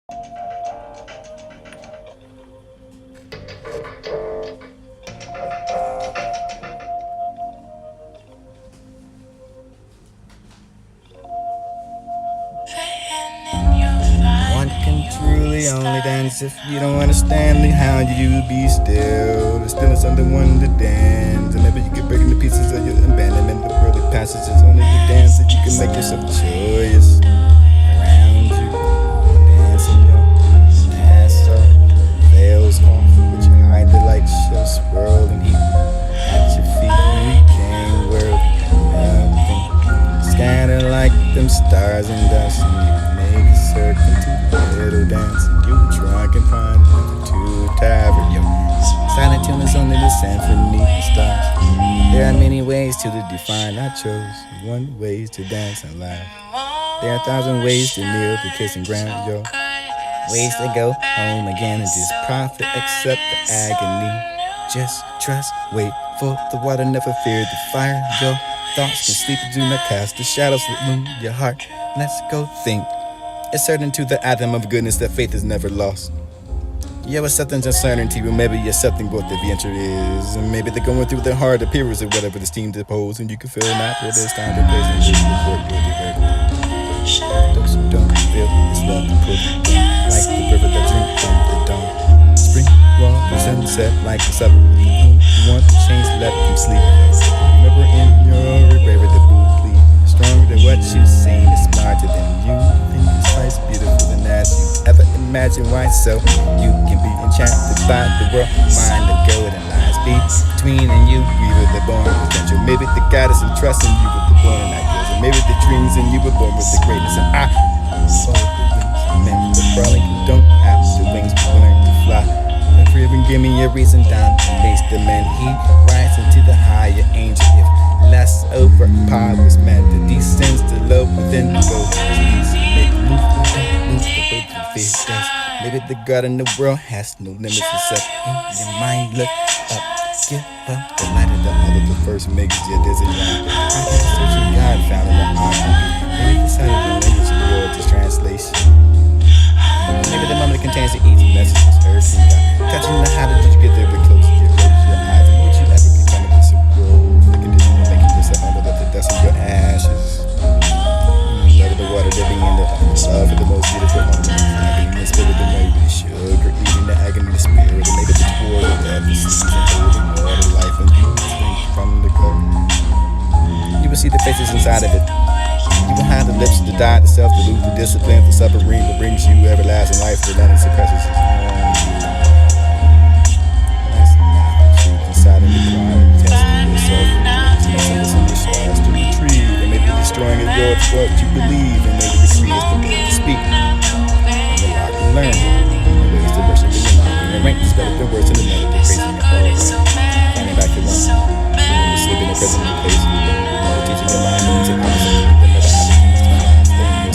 One can truly only dance if you don't understand how you be still. There's still something one to dance, and maybe you can break into pieces of your abandonment. The worldly passages only to dance that you can make yourself joyous around you. Dancing your ass off, veils off, but you hide the light show swirling heat at your feet. You can't world nothing, scattered like them stars and dust. Make a circle to the little dance. You try and find nothing to tavern. Yo, silent tune is only the symphony of stars. There are many ways to define. I chose one way to dance and laugh. There are 1,000 ways to kneel to kissing ground, yo. Ways to go home again and just profit, accept the agony. Just trust, wait for the water, never fear the fire. Your thoughts can sleep, do not cast the shadows that loom your heart. Let's go think. It's certain to the atom of goodness that faith is never lost. You have something's uncertainty, but maybe you're something what the venture is. And maybe they're going through their hard appearance or whatever this team depose. And you can feel not for this time to place and just report your debate. Those who don't feel this love and put like the river that drink from the dawn. Spring, water, sunset, like the supper. You want to change, let them sleep. Remember in your bravery the blue bleed. Stronger than what you've seen, it's smarter than you think. It's beautiful than as you ever imagine. Why so? You can be enchanted by the world, mind the golden lines be between and you. We were the born potential. Maybe the goddess and trust in you with the born ideas, and maybe the dreams and you were born with the greatness. And I saw the wings, meant the crawling. You don't have the wings, but learn to fly. If you even give me a reason down to face the man, he rises into the higher angel. If less over power was meant to descend to love within the gold. Move the way to face dance. Maybe the God in the world has no limits except in your mind. Look up, give up the light of the other. The first makes your dizzy line. I can search God found in the art. Maybe the side of the language of the world is translation. Maybe the moment contains the easy messages heard from God. Touching the how did you get there, but close your eyes. And would you ever become a disapproval? The condition of making yourself under the dust of your ashes. Love of the water dipping in the love for the most beautiful home. Agony and spirit, the maybe sugar, eating the agony, the spirit, and maybe the tour of the season, holding water, life, and you drink from the cup. You will see the faces inside of it. You will have the lips to die, the self, to lose the discipline, the suffering that brings you everlasting life, the none suppresses its own. That's not the truth inside of the pride, testing yourself, listen to stars to retrieve, and maybe destroying is yours what you believe, and maybe the creed is the word to speak. And the lock and learn, and ways to worship in your mind, and rank is better than words in the melody, praising your heart, finding back your one, when you sleep in the present place, teaching your mind to opposite.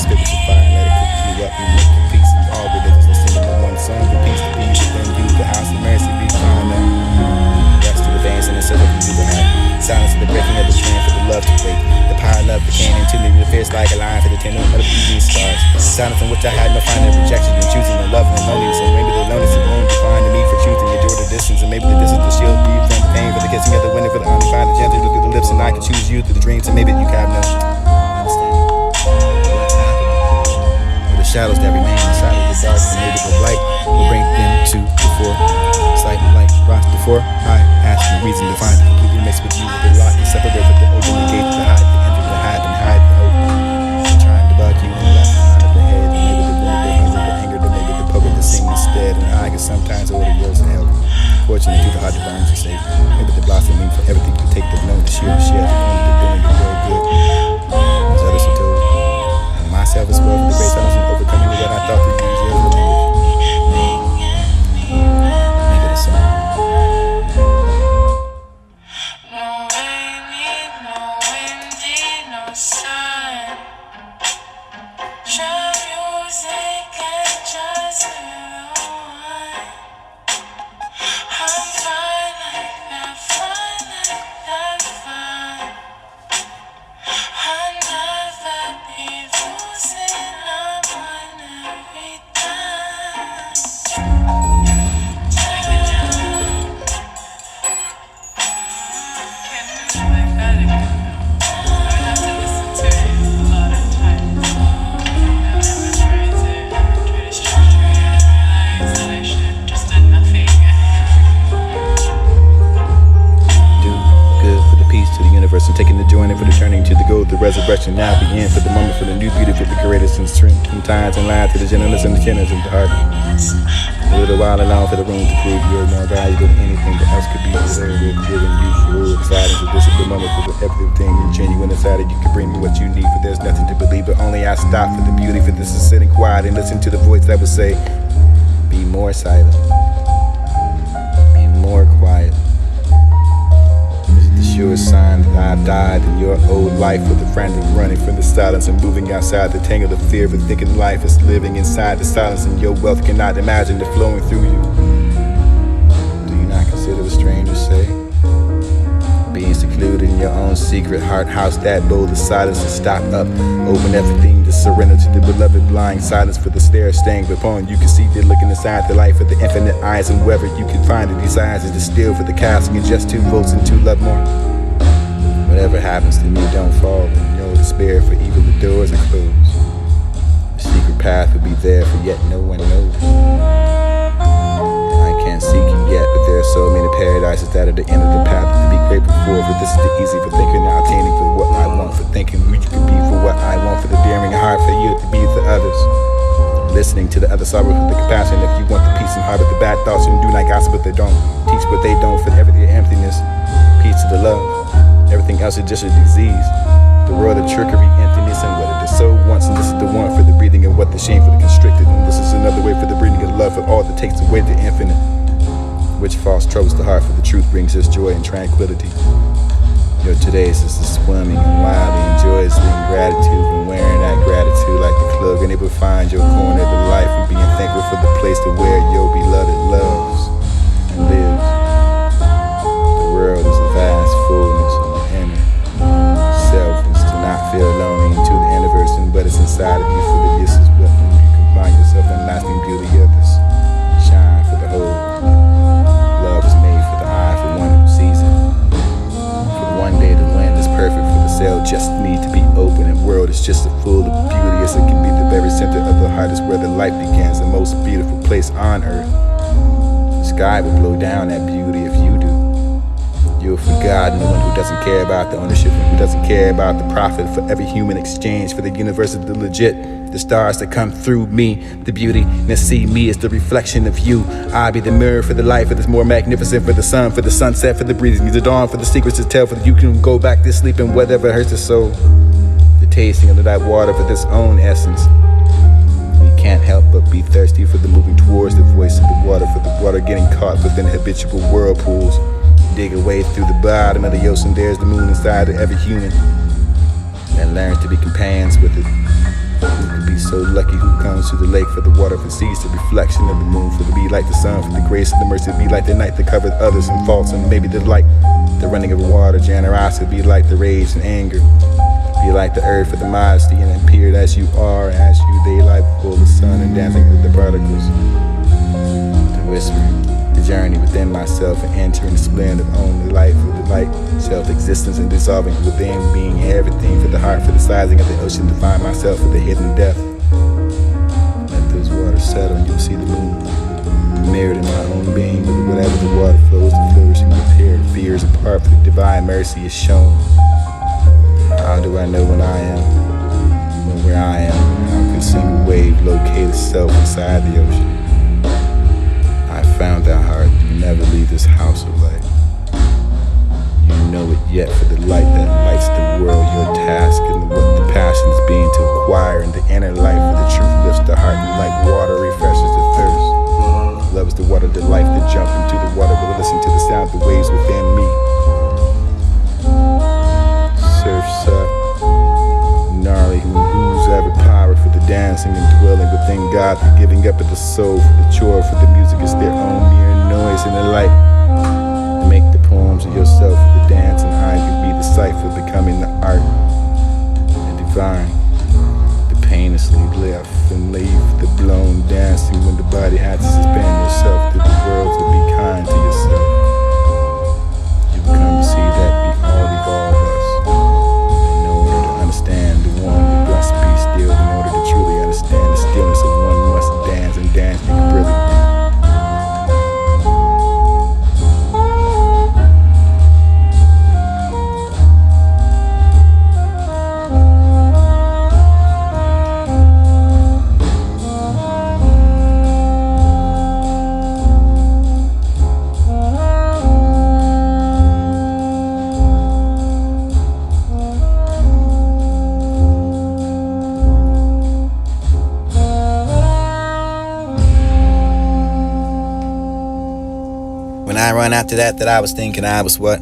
Spiritual fire, let it cook you up. You make your peace and all religions. Listen to one song, the peace to be within you. The house of mercy be found up. Rest to the veins and the silver you will have. Silence of the breaking of the train for the love to break. The power of love that came into me with fierce like a lion for the tender of the evening stars. Silence in which I had no finding rejection and choosing the love and the loneliness. And maybe the loneliness is won't define the need for truth and endure the distance. And maybe the distance will shield me from the pain for the kissing of the winter for the undefined. The gentle look at the lips and I can choose you through the dreams. And maybe you can have no shadows that remain inside of the dark, and maybe the light will bring them to the fore. Sight like rocks before I ask the reason to find it completely mixed with you with the lock and separate with the open the gate to hide the enter the hide and hide the hope. I'm trying to bug you and left behind of the head, and maybe the burn, the hunger, the anger, the maybe the poet to sing instead, and I can sometimes order yours and help. Fortunately, through the heart that burns and safe. Maybe the blossoming for everything you take the known to share the end of the doing the world good. As others are told. Myself as well for the grace I was overcoming what I thought to use your language. Make it a song. resurrection now begin for the moment, for the new beauty, for the greatest in strength. Sometimes in line to the gentleness and the tenderness of the heart. A little while alone for the room to prove you're more valuable than anything that else could be deserved. Giving you for the silence of this is the moment for the everything you're genuine inside it. You can bring me what you need, for there's nothing to believe, but only I stop for the beauty. For this is sitting quiet and listen to the voice that would say, be more silent, be more quiet. This is the sure sign that I've died in your old life, with the frantic running from the silence and moving outside the tangle of fear, for thinking life is living inside the silence, and your wealth cannot imagine it flowing through you. Do you not consider a stranger, say? Being secluded in your own secret heart house, that bold of silence to stop up, open everything to surrender to the beloved, blind silence for the stare staying upon. You can see they're looking inside the life of the infinite eyes, and wherever you can find the desires is distilled for the casting of just 2 volts and 2 love more. Whatever happens to me, don't fall in your despair, for even the doors are closed. The secret path will be there, for yet no one knows. I can't seek it yet, but there are so many paradises that are the end of the path to be grateful for this is the easy for thinking, not attaining for what I want, for thinking who you could be, for what I want, for the daring heart for you to be for others. Listening to the other sorrow with the compassion, if you want the peace and heart with the bad thoughts, and do not gossip what they don't, teach what they don't, for everything emptiness, peace to the love. Everything else is just a disease. The world of trickery, emptiness, and what it is so wants. And this is the one for the breathing, and what the shame for the constricted. And this is another way for the breathing of love, for all that takes away the infinite. Which false troubles the heart, for the truth brings us joy and tranquility. Your today's is the swimming and wildly and joyously in gratitude, and wearing that gratitude like the cloak, and able to find your corner of the life, and being thankful for the place to where your beloved loves and lives. The world is a vast fullness. Self is to not feel lonely into the universe, but it's inside of you, for the this is what you can find yourself in lasting beauty of this. Shine for the whole. Love is made for the eye, for one who sees it. For the one day the wind is perfect, for the sail just need to be open, and world is just as full of beauty as it can be. The very center of the heart is where the life begins, the most beautiful place on earth. The sky will blow down that beauty if you do. You're forgotten, the one who doesn't care about the ownership, and who doesn't care about the profit, for every human exchange, for the universe is the legit. The stars that come through me, the beauty, and see me as the reflection of you. I be the mirror for the life that is more magnificent, for the sun, for the sunset, for the breathing, the dawn, for the secrets to tell, for that you can go back to sleep and whatever hurts the soul. The tasting of that water for this own essence. We can't help but be thirsty for the moving towards the voice of the water, for the water getting caught within habitual whirlpools. Dig away through the bottom of the ocean, there's the moon inside of every human. And learn to be companions with it. Who could be so lucky who comes to the lake for the water, for sees the reflection of the moon, for to be like the sun, for the grace and the mercy, to be like the night that covered others and faults, and maybe the light, the running of water, generosity, be like the rage and anger. Be like the earth for the modesty, and appeared as you are, as you daylight before the sun, and dancing with the particles. To whisper. Journey within myself and entering the splendor of only life with the light, self-existence and dissolving within, being everything for the heart, for the sizing of the ocean, to find myself for the hidden depth. Let those waters settle and you'll see the moon mirrored in my own being, with whatever the water flows, the flourishing repair, fears apart, for the divine mercy is shown. How do I know when I am, when where I am? How can a single wave locate itself inside the ocean? I found that heart, you never leave this house of light. You know it yet for the light that lights the world, your task, and what the passion is being to acquire in the inner life, for the truth lifts the heart, and like water refreshes the thirst. Love is the water, the life that jump into the water, but listen to the sound of the waves within me. Surfs up, gnarly, who's ever power for the dancing and dwelling within God, the giving up of the soul, for the chore, for the music is their own mere noise in the light. Make the poems of yourself for the dance, and I can be the cipher, becoming the art and divine. The painlessly left and leave the blown dancing when the body had to suspend yourself through the world to be kind to yourself. You come to see that we all evolve us. In order to understand the one, we must be still. In order to truly understand the stillness of one, must dance and dance make brilliant. I run after that I was thinking I was what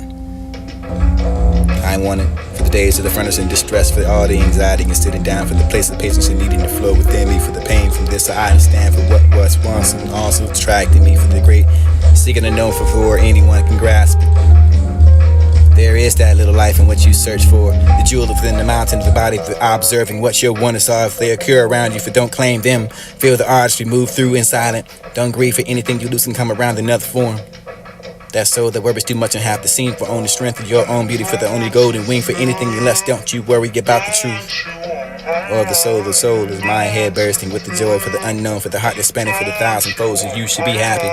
I wanted. For the days of the furnace and distress, for all the anxiety and sitting down, for the place of patience and needing to flow within me, for the pain from this I understand, for what was once and also attracted me, for the great seeking to know for anyone can grasp it. There is that little life in what you search for, the jewel within the mountain of the body, for observing what your wonders are. If they occur around you, for don't claim them. Feel the artistry move through in silent. Don't grieve for anything you lose and come around another form. That's so that worries too much and have the scene for only strength of your own beauty, for the only golden wing for anything less. Don't you worry about the truth or the soul. The soul is my head bursting with the joy for the unknown, for the heart that's spanning for the thousand folds. And you should be happy.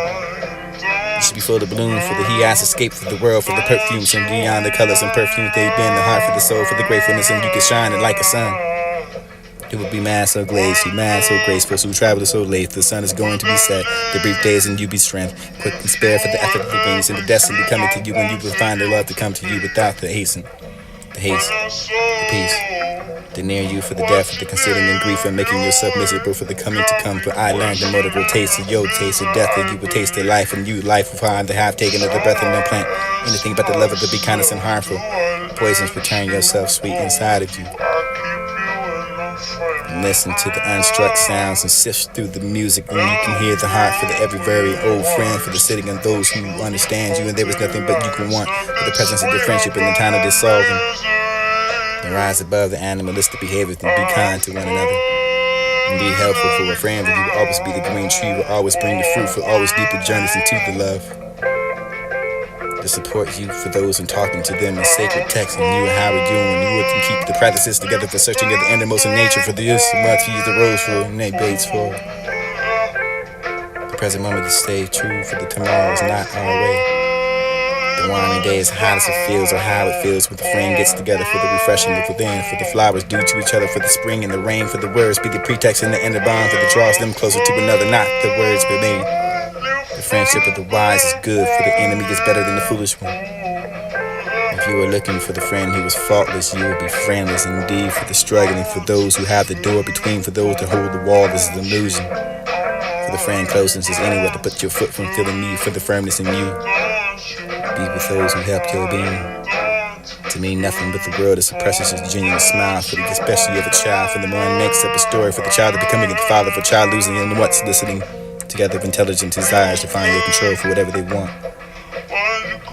You should be full of bloom, for the he has escaped for the world, for the perfumes and beyond the colors and perfumes they bend the heart for the soul, for the gratefulness, and you can shine it like a sun. It would be mad so glazy, mad so graceful, so travel so late. The sun is going to be set, the brief days and you be strength, quick and spare for the effort of the wings and the destiny coming to you, when you will find the love to come to you without the haste, the peace. To near you for the death of the considering and grief and making yourself miserable for the coming to come. For I learned the motive will taste of your taste of death, and you will taste of life, and you life will find the half taken of the breath and no plant. Anything but the love of the be kindness and harmful. Poisons return yourself sweet inside of you. And listen to the unstruck sounds and sift through the music, and you can hear the heart for the every very old friend, for the sitting and those who understand you, and there is nothing but you can want, for the presence of the friendship and the time of dissolving. And rise above the animalistic behaviors and be kind to one another. And be helpful for a friend, and you will always be the green tree, will always bring the fruit for always deeper journeys into the love. To support you for those and talking to them in sacred text, and you and how we do, and you can keep the practices together for searching of the innermost in nature for the use of what to use the rose for, and they baits for. The present moment to stay true, for the tomorrow is not our way. The winding day is hot as it feels, or how it feels when the friend gets together for the refreshing of within, for the flowers due to each other, for the spring and the rain, for the words be the pretext and the inner bond, for the draws them closer to another, not the words but me. The friendship of the wise is good, for the enemy is better than the foolish one. If you were looking for the friend who was faultless, you would be friendless indeed, for the struggling, for those who have the door between, for those that hold the wall, this is an illusion. For the friend closeness is anywhere to put your foot from feeling me, for the firmness in you. Be with those who help your being. To me, nothing but the world is a precious and genuine smile, for the especially of a child, for the one makes up a story, for the child of becoming the father of a child losing and what's listening together of intelligent desires to find your control for whatever they want.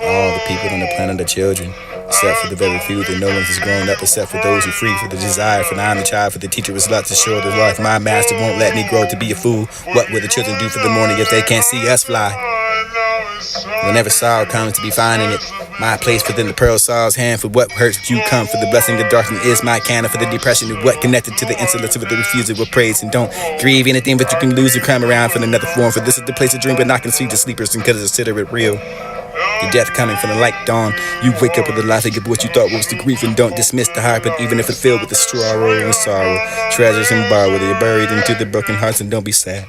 All the people on the planet are children, except for the very few that no one has grown up, except for those who free for the desire. For I'm the child, for the teacher was left to show the life. My master won't let me grow to be a fool. What will the children do for the morning if they can't see us fly? Whenever sorrow comes to be finding it, my place within the pearl saw's hand, for what hurts you come, for the blessing of darkness is my cannon, for the depression of what connected to the insolence of the refusal of praise. And don't grieve anything but you can lose or come around for another form, for this is the place of dream but not conceive the sleepers and consider it real. The death coming from the light dawn, you wake up with the life of what you thought was the grief, and don't dismiss the heart, but even if it's filled with the sorrow and sorrow, treasures and borrow, whether you're buried into the broken hearts, and don't be sad.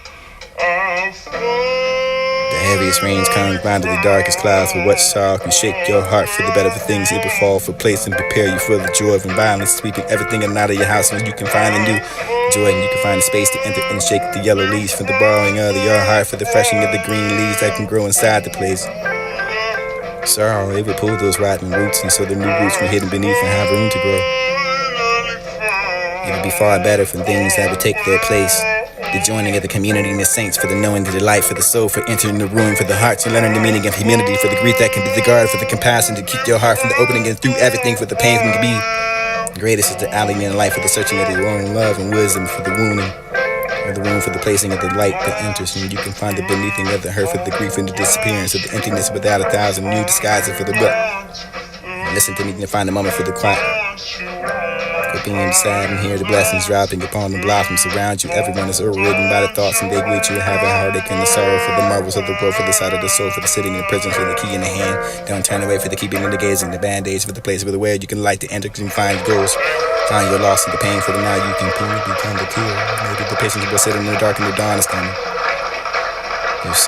The heaviest rains come round to the darkest clouds, for what sorrow can shake your heart for the better for things it will fall for place and prepare you for the joy of violence, sweeping everything in and out of your house, and you can find a new joy, and you can find a space to enter and shake the yellow leaves for the borrowing of your heart, for the freshening of the green leaves that can grow inside the place. Sorrow, it would pull those rotten roots, and so the new roots from hidden beneath and have room to grow. It would be far better for things that would take their place. The joining of the community and the saints, for the knowing the delight, for the soul, for entering the room, for the hearts and learning the meaning of humility, for the grief that can be the guard, for the compassion to keep your heart from the opening and through everything, for the pain from to be. The greatest is the alley in life, for the searching of your own love and wisdom, for the wounding, for the room for the placing of the light that enters, and you can find the beneathing of the hurt, for the grief and the disappearance of the emptiness without a thousand new disguises for the book. Listen to me and find a moment for the quiet. Being sad and hear the blessings dropping upon the blossoms around you. Everyone is overridden by the thoughts and they greet you. Have a heartache and the sorrow for the marvels of the world, for the sight of the soul, for the sitting in the prison, for the key in the hand. Don't turn away for the keeping in the gazing, the band-aids for the place where the way you can light the enter and find goals. Find your loss and the pain for the now you can become the cure. Maybe the patience will sit in the dark and the dawn is coming. Yes.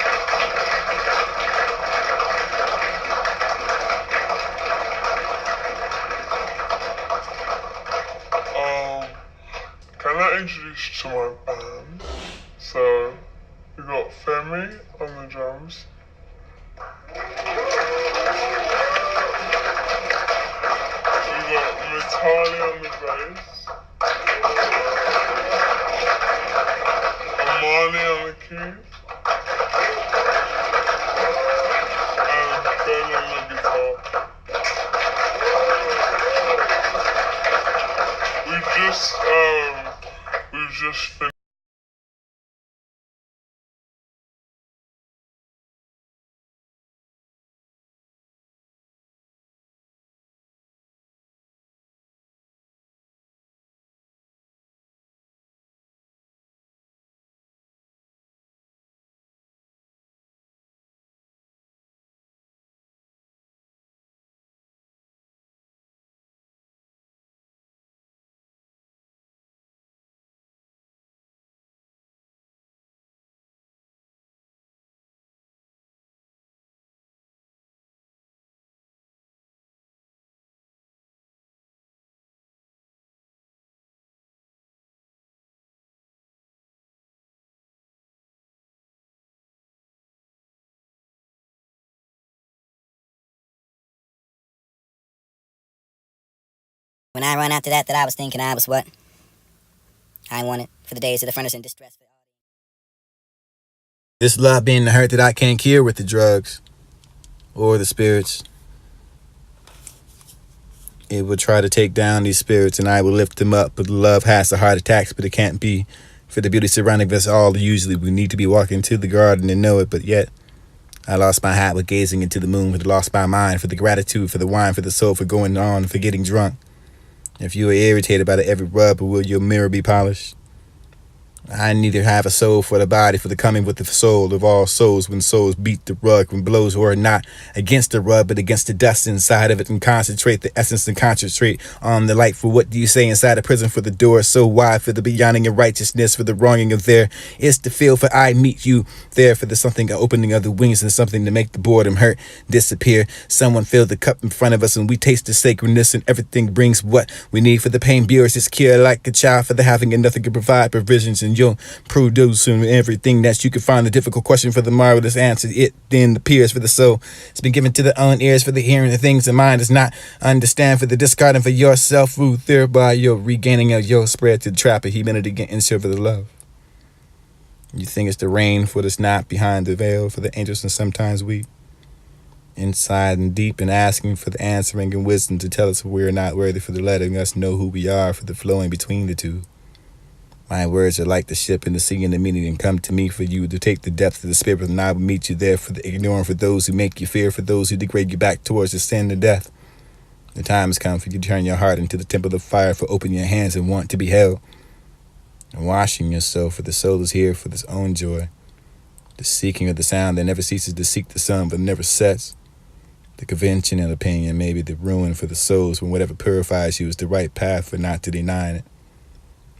Can I introduce you to my band? So, we got Femi on the drums. Harley on the bass. Amani on the keys. And Ben on the guitar. We've just finished. When I run after that I was thinking I was what I wanted for the days of the furnace in distress. This love being the hurt that I can't cure with the drugs or the spirits. It will try to take down these spirits and I will lift them up. But love has the heart attacks, but it can't be. For the beauty surrounding us all, usually we need to be walking to the garden and know it, but yet I lost my hat with gazing into the moon, for the lost my mind, for the gratitude, for the wine, for the soul, for going on, for getting drunk. If you are irritated by the every rub, will your mirror be polished? I neither have a soul for the body, for the coming with the soul of all souls, when souls beat the rug, when blows who are not against the rug, but against the dust inside of it, and concentrate the essence and concentrate on the light. For what do you say inside a prison, for the door so wide, for the beyonding of righteousness, for the wronging of there is to feel, for I meet you there, for the something, opening of the wings and something to make the boredom hurt disappear. Someone filled the cup in front of us and we taste the sacredness, and everything brings what we need, for the pain beers is cure like a child, for the having and nothing can provide provisions, and you'll produce everything that you can find. The difficult question for the marvelous answer, it then appears for the soul. It's been given to the own ears for the hearing the things the mind does not understand, for the discarding for yourself, through thereby your regaining of your spread to the trap of humanity getting serve for the love. You think it's the rain for the snap behind the veil, for the angels and sometimes we inside and deep and asking for the answering and wisdom to tell us we're not worthy, for the letting us know who we are, for the flowing between the two. My words are like the ship in the sea and the meaning, and come to me for you to take the depth of the spirit, and I will meet you there, for the ignoring, for those who make you fear, for those who degrade you back towards the sin and death. The time has come for you to turn your heart into the temple of fire, for open your hands and want to be held, and washing yourself, for the soul is here for this own joy. The seeking of the sound that never ceases to seek the sun but never sets. The convention and opinion may be the ruin for the souls, when whatever purifies you is the right path for not to deny it.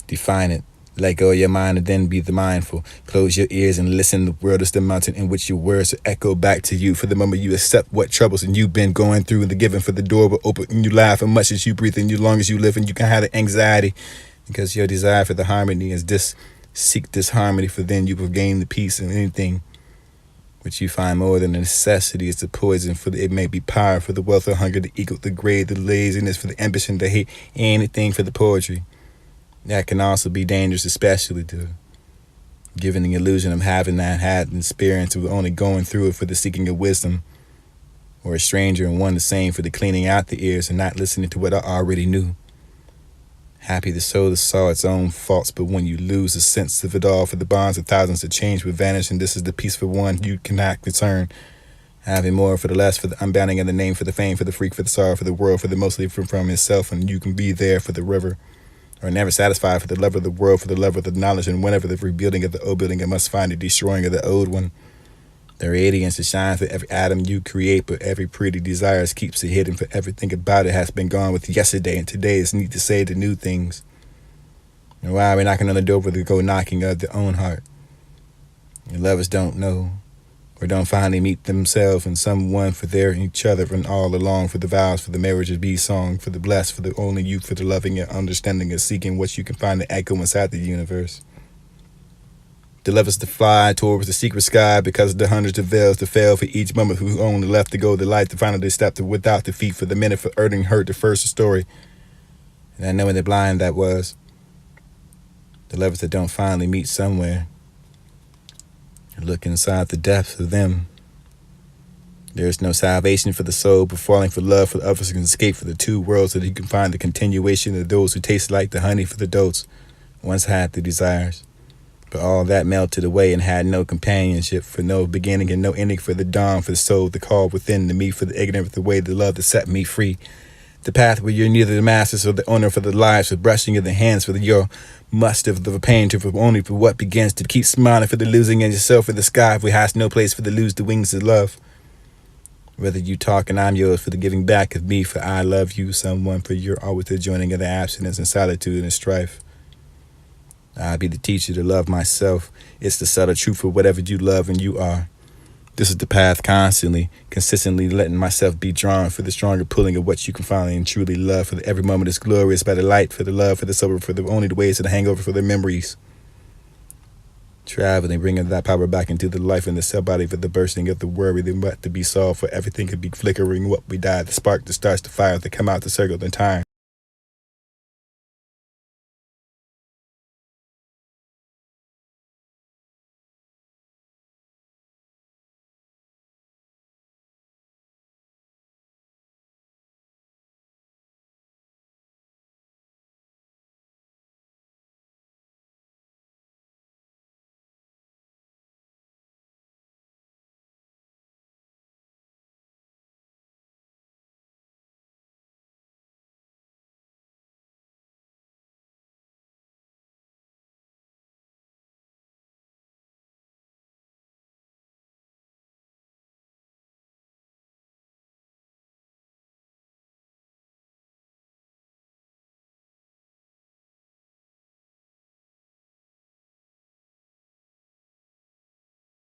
Define it. Let go of your mind and then be the mindful. Close your ears and listen. The world is the mountain in which your words will echo back to you. For the moment you accept what troubles and you've been going through, and the giving for the door will open and you laugh as much as you breathe and as long as you live, and you can have the anxiety because your desire for the harmony is this. Seek this harmony, for then you will gain the peace, and anything which you find more than a necessity is the poison, for it may be power, for the wealth, the hunger, the ego, the greed, the laziness, for the ambition, the hate, anything for the poetry. That can also be dangerous, especially to giving the illusion of having not had an experience of only going through it, for the seeking of wisdom, or a stranger and one the same, for the cleaning out the ears and not listening to what I already knew. Happy the soul that saw its own faults, but when you lose the sense of it all, for the bonds of thousands to change will vanish, and this is the peaceful one you cannot discern. Having more for the less, for the unbounding of the name, for the fame, for the freak, for the sorrow, for the world, for the mostly from itself, and you can be there for the river. Or never satisfied, for the love of the world, for the love of the knowledge, and whenever the rebuilding of the old building, it must find the destroying of the old one. The radiance that shines for every atom you create, but every pretty desire keeps it hidden, for everything about it has been gone with yesterday, and today is need to say the new things. And why are we knocking on the door for the go knocking of their own heart? And lovers don't know, or don't finally meet themselves and someone for their each other, and all along for the vows, for the marriage of be song, for the blessed, for the only you, for the loving and understanding and seeking what you can find the echo inside the universe. The love is to fly towards the secret sky, because of the hundreds of veils to fail, for each moment who only left to go the light to finally step to without defeat, for the minute for earning hurt the first story. And I know in the blind that was. The lovers that don't finally meet somewhere. Look inside the depths of them. There is no salvation for the soul, but falling for love for the others can escape for the two worlds so that you can find the continuation of those who taste like the honey for the dotes. Once had the desires. But all that melted away and had no companionship, for no beginning and no ending, for the dawn, for the soul, the call within, the me, for the ignorant, for the way, the love that set me free. The path where you're neither the masters or the owner, for the lives, for brushing of the hands, for your must of the pain, to for only for what begins to keep smiling, for the losing in yourself, for the sky, if we has no place for the lose the wings of love. Whether you talk and I'm yours, for the giving back of me, for I love you, someone, for you're always the joining of the abstinence and solitude and strife. I be the teacher to love myself. It's the subtle truth for whatever you love and you are. This is the path constantly, consistently letting myself be drawn for the stronger pulling of what you can finally and truly love. For the every moment is glorious by the light, for the love, for the sober, for the only the ways of the hangover, for the memories. Traveling, bringing that power back into the life and the cell body, for the bursting of the worry, the what to be solved, for everything could be flickering, what we die, the spark that starts the fire, that come out the circle in time.